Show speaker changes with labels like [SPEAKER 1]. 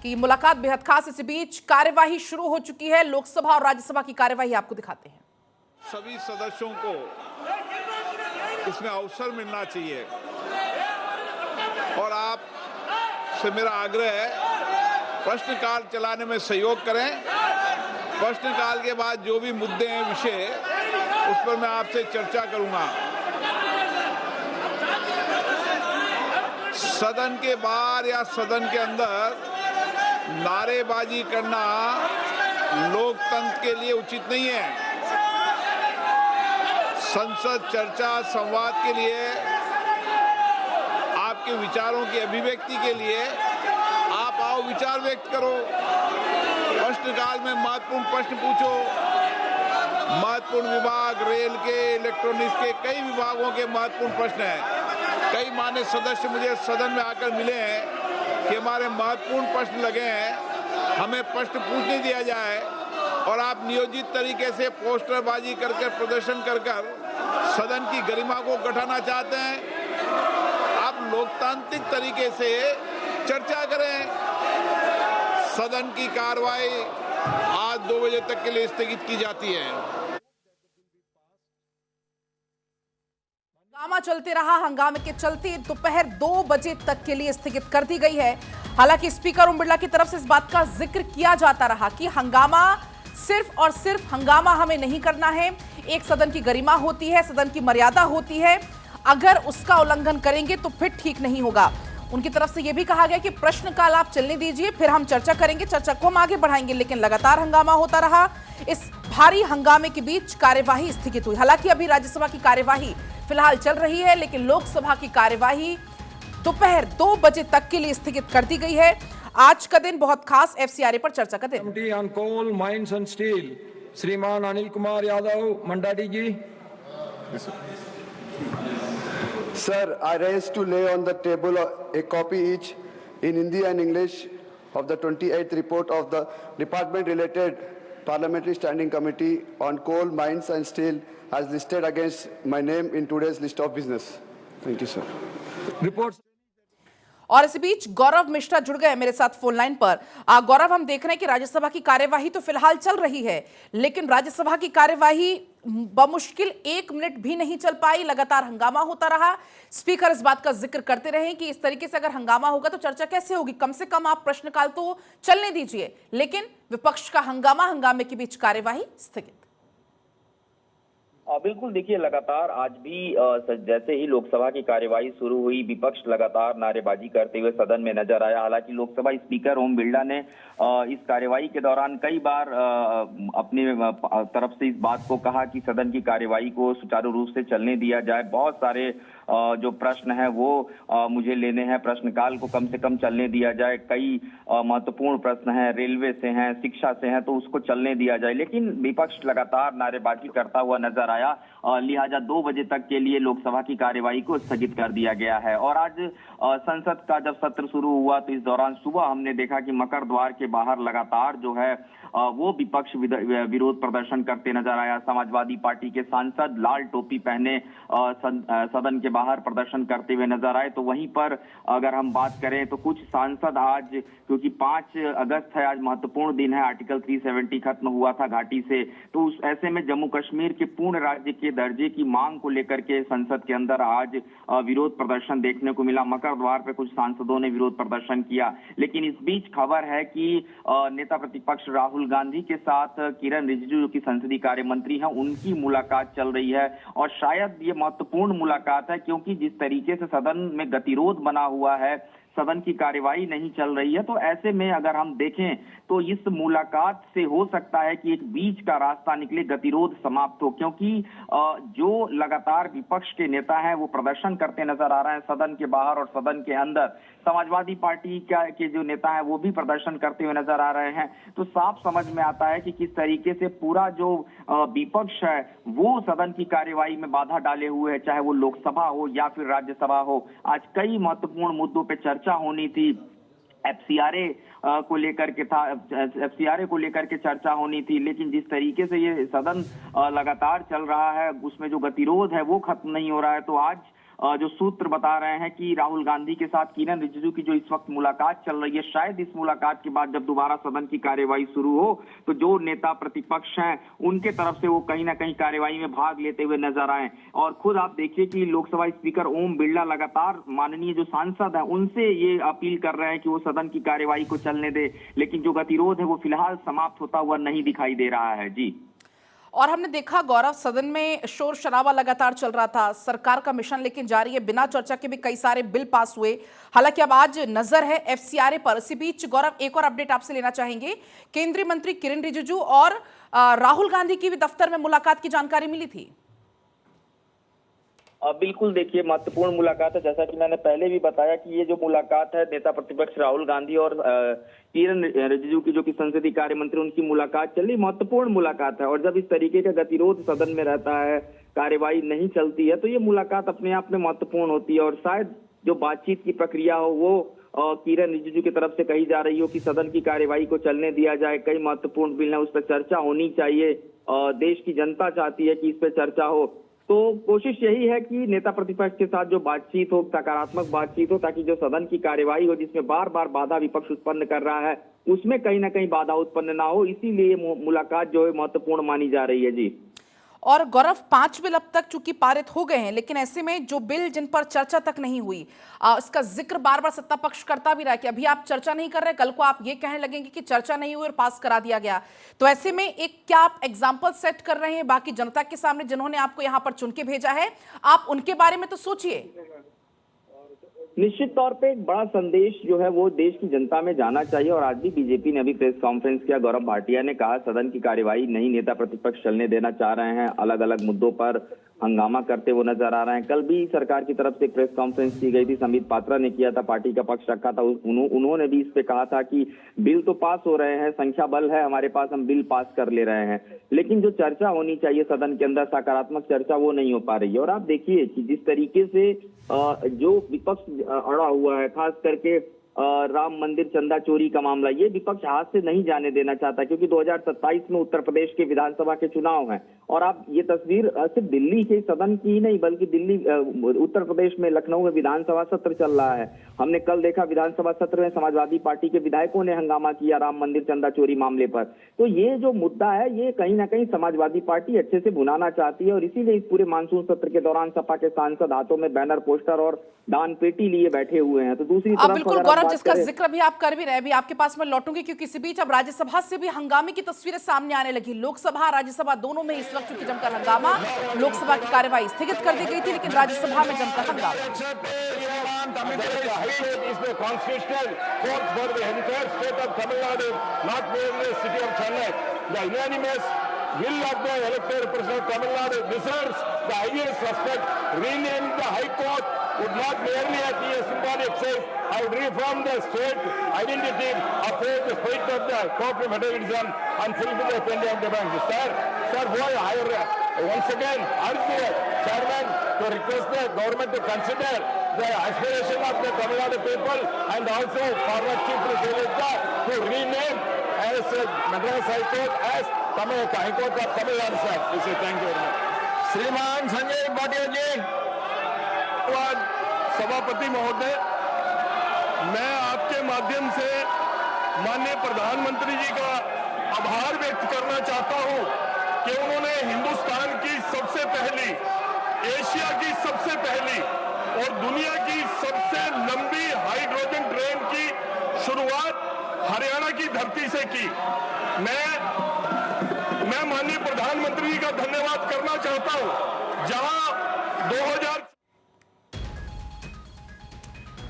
[SPEAKER 1] कि मुलाकात बेहद खास। इसी बीच कार्यवाही शुरू हो चुकी है। लोकसभा और राज्यसभा की कार्यवाही आपको दिखाते हैं।
[SPEAKER 2] सभी सदस्यों को इसमें अवसर मिलना चाहिए और आप से मेरा आग्रह है प्रश्नकाल चलाने में सहयोग करें। प्रश्नकाल के बाद जो भी मुद्दे हैं, विषय, उस पर मैं आपसे चर्चा करूंगा। सदन के बाहर या सदन के अंदर नारेबाजी करना लोकतंत्र के लिए उचित नहीं है। संसद चर्चा संवाद के लिए, आपके विचारों की अभिव्यक्ति के लिए आप आओ, विचार व्यक्त करो। प्रश्नकाल में महत्वपूर्ण प्रश्न पूछो। महत्वपूर्ण विभाग, रेल के, इलेक्ट्रॉनिक्स के, कई विभागों के महत्वपूर्ण प्रश्न हैं। कई मान्य सदस्य मुझे सदन में आकर मिले हैं कि हमारे महत्वपूर्ण प्रश्न लगे हैं, हमें प्रश्न पूछने दिया जाए। और आप नियोजित तरीके से पोस्टरबाजी करके, प्रदर्शन कर सदन की गरिमा को घटाना चाहते हैं। आप लोकतांत्रिक तरीके से चर्चा करें। सदन की कार्रवाई आज 2 बजे तक के लिए स्थगित की जाती है।
[SPEAKER 1] हंगामा चलते रहा। हंगामे के चलते दोपहर 2 बजे तक के लिए स्थगित कर दी गई है। हालांकि स्पीकर ओम बिरला की तरफ से इस बात का जिक्र किया जाता रहा कि हंगामा सिर्फ और सिर्फ हंगामा हमें नहीं करना है। एक सदन की गरिमा होती है, सदन की मर्यादा होती है। अगर उसका उल्लंघन करेंगे तो फिर ठीक नहीं होगा। उनकी तरफ से यह भी कहा गया कि प्रश्नकाल आप चलने दीजिए, फिर हम चर्चा करेंगे, चर्चा को हम आगे बढ़ाएंगे। लेकिन लगातार हंगामा होता रहा। इस भारी हंगामे के बीच कार्यवाही स्थगित हुई। हालांकि अभी राज्यसभा की कार्यवाही फिलहाल चल रही है, लेकिन लोकसभा की कार्यवाही दोपहर 2 बजे तक के लिए स्थगित कर दी गई है। आज का दिन बहुत खास, एफसीआरए पर चर्चा का दिन।
[SPEAKER 3] Committee on coal, mines and steel, श्रीमान Anil Kumar Yadav Mandari ji.
[SPEAKER 4] Sir, I raise to lay on the table a copy each in Hindi and English of the 28th report of the department-related Parliamentary Standing Committee on Coal, Mines and Steel as listed against my name in today's list of business. Thank you, sir.
[SPEAKER 3] Report.
[SPEAKER 1] और इसी बीच गौरव मिश्रा जुड़ गए मेरे साथ phone line पर। गौरव, हम देख रहे हैं कि राज्यसभा की कार्यवाही तो फिलहाल चल रही है, लेकिन राज्यसभा की कार्यवाही बमुश्किल 1 मिनट भी नहीं चल पाई। लगातार हंगामा होता रहा। स्पीकर इस बात का जिक्र करते रहे कि इस तरीके से अगर हंगामा होगा तो चर्चा कैसे होगी। कम से कम आप प्रश्नकाल तो चलने दीजिए। लेकिन विपक्ष का हंगामा, हंगामे के बीच कार्यवाही स्थगित।
[SPEAKER 5] बिल्कुल, देखिए, लगातार आज भी जैसे ही लोकसभा की कार्यवाही शुरू हुई, विपक्ष लगातार नारेबाजी करते हुए सदन में नजर आया। हालांकि लोकसभा स्पीकर ओम बिरला ने इस कार्यवाही के दौरान कई बार अपनी तरफ से इस बात को कहा कि सदन की कार्यवाही को सुचारू रूप से चलने दिया जाए। बहुत सारे जो प्रश्न है वो मुझे लेने हैं, प्रश्नकाल को कम से कम चलने दिया जाए। कई महत्वपूर्ण प्रश्न हैं, रेलवे से हैं, शिक्षा से हैं, तो उसको चलने दिया जाए। लेकिन विपक्ष लगातार नारेबाजी करता हुआ नजर आया। लिहाजा 2 बजे तक के लिए लोकसभा की कार्यवाही को स्थगित कर दिया गया है। और आज संसद का जब सत्र शुरू हुआ तो इस दौरान सुबह हमने देखा कि मकर द्वार के बाहर लगातार जो है वो विपक्ष विरोध प्रदर्शन करते नजर आया। समाजवादी पार्टी के सांसद लाल टोपी पहने सदन के बाहर प्रदर्शन करते हुए नजर आए। तो वहीं पर अगर हम बात करें तो कुछ सांसद आज, क्योंकि 5 अगस्त है, आज महत्वपूर्ण दिन है, आर्टिकल 370 खत्म हुआ था घाटी से, तो उस ऐसे में जम्मू कश्मीर के पूर्ण राज्य के दर्जे की मांग को लेकर के संसद के अंदर आज विरोध प्रदर्शन देखने को मिला। मकर द्वार पे कुछ सांसदों ने विरोध प्रदर्शन किया। लेकिन इस बीच खबर है कि नेता प्रतिपक्ष राहुल गांधी के साथ किरण रिजिजू, जो कि संसदीय कार्य मंत्री हैं, उनकी मुलाकात चल रही है। और शायद ये महत्वपूर्ण मुलाकात है, क्योंकि जिस तरीके से सदन में गतिरोध बना हुआ है, सदन की कार्यवाही नहीं चल रही है, तो ऐसे में अगर हम देखें तो इस मुलाकात से हो सकता है कि एक बीच का रास्ता निकले, गतिरोध समाप्त हो। क्योंकि जो लगातार विपक्ष के नेता हैं वो प्रदर्शन करते नजर आ रहे हैं सदन के बाहर और सदन के अंदर। समाजवादी पार्टी के जो नेता हैं वो भी प्रदर्शन करते हुए नजर आ रहे हैं। तो साफ समझ में आता है कि किस तरीके से पूरा जो विपक्ष है वो सदन की कार्यवाही में बाधा डाले हुए है, चाहे वो लोकसभा हो या फिर राज्यसभा हो। आज कई महत्वपूर्ण मुद्दों पर चर्चा होनी थी। एफसीआरए को लेकर के था, एफसीआरए को लेकर के चर्चा होनी थी, लेकिन जिस तरीके से ये सदन लगातार चल रहा है उसमें जो गतिरोध है वो खत्म नहीं हो रहा है। तो आज जो सूत्र बता रहे हैं कि राहुल गांधी के साथ किरण रिजिजू की जो इस वक्त मुलाकात चल रही है, शायद इस मुलाकात के बाद जब दोबारा सदन की कार्यवाही शुरू हो तो जो नेता प्रतिपक्ष हैं उनके तरफ से वो कहीं ना कहीं कार्यवाही में भाग लेते हुए नजर आए। और खुद आप देखिए कि लोकसभा स्पीकर ओम बिरला लगातार माननीय जो सांसद हैं उनसे ये अपील कर रहे हैं कि वो सदन की कार्यवाही को चलने दे, लेकिन जो गतिरोध है वो फिलहाल समाप्त होता हुआ नहीं दिखाई दे रहा है। जी,
[SPEAKER 1] और हमने देखा गौरव, सदन में शोर शराबा लगातार चल रहा था, सरकार का मिशन लेकिन जारी है, बिना चर्चा के भी कई सारे बिल पास हुए। हालांकि अब आज नजर है एफसीआरए पर। इसी बीच गौरव, एक और अपडेट आपसे लेना चाहेंगे। केंद्रीय मंत्री किरण रिजिजू और राहुल गांधी की भी दफ्तर में मुलाकात की जानकारी मिली थी।
[SPEAKER 5] बिल्कुल, देखिए महत्वपूर्ण मुलाकात है। जैसा कि मैंने पहले भी बताया कि ये जो मुलाकात है नेता प्रतिपक्ष राहुल गांधी और किरण रिजिजू की जो कि संसदीय कार्य मंत्री, उनकी मुलाकात चल रही, महत्वपूर्ण मुलाकात है। और जब इस तरीके का गतिरोध सदन में रहता है, कार्यवाही नहीं चलती है, तो ये मुलाकात अपने आप में महत्वपूर्ण होती है। और शायद जो बातचीत की प्रक्रिया हो वो किरण रिजिजू की तरफ से कही जा रही हो कि सदन की कार्यवाही को चलने दिया जाए, कई महत्वपूर्ण बिल है उस पर चर्चा होनी चाहिए, देश की जनता चाहती है कि इस पर चर्चा हो। तो कोशिश यही है कि नेता प्रतिपक्ष के साथ जो बातचीत हो, सकारात्मक बातचीत हो, ताकि जो सदन की कार्यवाही हो जिसमें बार बार बाधा विपक्ष उत्पन्न कर रहा है उसमें कहीं ना कहीं बाधा उत्पन्न ना हो, इसीलिए मुलाकात जो है महत्वपूर्ण मानी जा रही है। जी,
[SPEAKER 1] और गौरव, 5 बिल अब तक चूंकि पारित हो गए हैं, लेकिन ऐसे में जो बिल जिन पर चर्चा तक नहीं हुई, इसका जिक्र बार बार सत्ता पक्ष करता भी रहा कि अभी आप चर्चा नहीं कर रहे, कल को आप ये कहने लगेंगे कि चर्चा नहीं हुई और पास करा दिया गया। तो ऐसे में एक क्या आप एग्जाम्पल सेट कर रहे हैं बाकी जनता के सामने जिन्होंने आपको यहां पर चुन के भेजा है? आप उनके बारे में तो सोचिए।
[SPEAKER 5] निश्चित तौर पे एक बड़ा संदेश जो है वो देश की जनता में जाना चाहिए। और आज भी बीजेपी ने अभी प्रेस कॉन्फ्रेंस किया, गौरव भाटिया ने कहा सदन की कार्यवाही नहीं नेता प्रतिपक्ष चलने देना चाह रहे हैं, अलग अलग मुद्दों पर हंगामा करते हुए नजर आ रहे हैं। कल भी सरकार की तरफ से प्रेस कॉन्फ्रेंस की गई थी, संबित पात्रा ने किया था, पार्टी का पक्ष रखा था, उन्होंने भी इस पे कहा था कि बिल तो पास हो रहे हैं, संख्या बल है हमारे पास, हम बिल पास कर ले रहे हैं, लेकिन जो चर्चा होनी चाहिए सदन के अंदर, सकारात्मक चर्चा, वो नहीं हो पा रही है। और आप देखिए कि जिस तरीके से जो विपक्ष अड़ा हुआ है, खास करके राम मंदिर चंदा चोरी का मामला, ये विपक्ष हाथ से नहीं जाने देना चाहता, क्योंकि 2027 में उत्तर प्रदेश के विधानसभा के चुनाव हैं। और आप ये तस्वीर सिर्फ दिल्ली के सदन की ही नहीं, बल्कि दिल्ली उत्तर प्रदेश में लखनऊ में विधानसभा सत्र चल रहा है। हमने कल देखा विधानसभा सत्र में समाजवादी पार्टी के विधायकों ने हंगामा किया राम मंदिर चंदा चोरी मामले पर। तो ये जो मुद्दा है ये कहीं ना कहीं समाजवादी पार्टी अच्छे से भुनाना चाहती है, और इसीलिए इस पूरे मानसून सत्र के दौरान सपा के सांसद हाथों में बैनर, पोस्टर और दान पेटी लिए बैठे हुए हैं। तो दूसरी तरफ
[SPEAKER 1] बिल्कुल गौरव, जिसका जिक्र भी आप कर भी रहे, अभी आपके पास मैं लौटूंगी, क्योंकि इसी बीच अब राज्यसभा से भी हंगामे की तस्वीरें सामने आने लगी। लोकसभा राज्यसभा दोनों में इस वक्त चूंकि जमकर हंगामा, लोकसभा की कार्यवाही स्थगित कर दी गई थी, लेकिन राज्यसभा में जमकर हंगामा।
[SPEAKER 6] will of the elected representative of Tamil Nadu deserves the highest respect. Renaming the High Court would not merely be a symbolic exercise. I would reform the state identity, uphold the spirit of the corporate federalism, and fulfill the pending demands. Sir, once again urge the chairman to request the government to consider the aspiration of the Tamil Nadu people and also former Chief Minister to rename as Madras High Court as High Court of Tamil Nadu, sir. We say thank you very much.
[SPEAKER 3] श्रीमान संजय भाटिया जी।
[SPEAKER 6] सभापति महोदय, मैं आपके माध्यम से माननीय प्रधानमंत्री जी का आभार व्यक्त करना चाहता हूं कि उन्होंने हिंदुस्तान की सबसे पहली, एशिया की सबसे पहली और दुनिया की सबसे लंबी हाइड्रोजन ट्रेन की शुरुआत हरियाणा की धरती से की। मैं माननीय प्रधानमंत्री जी का धन्यवाद करना चाहता हूं। जहां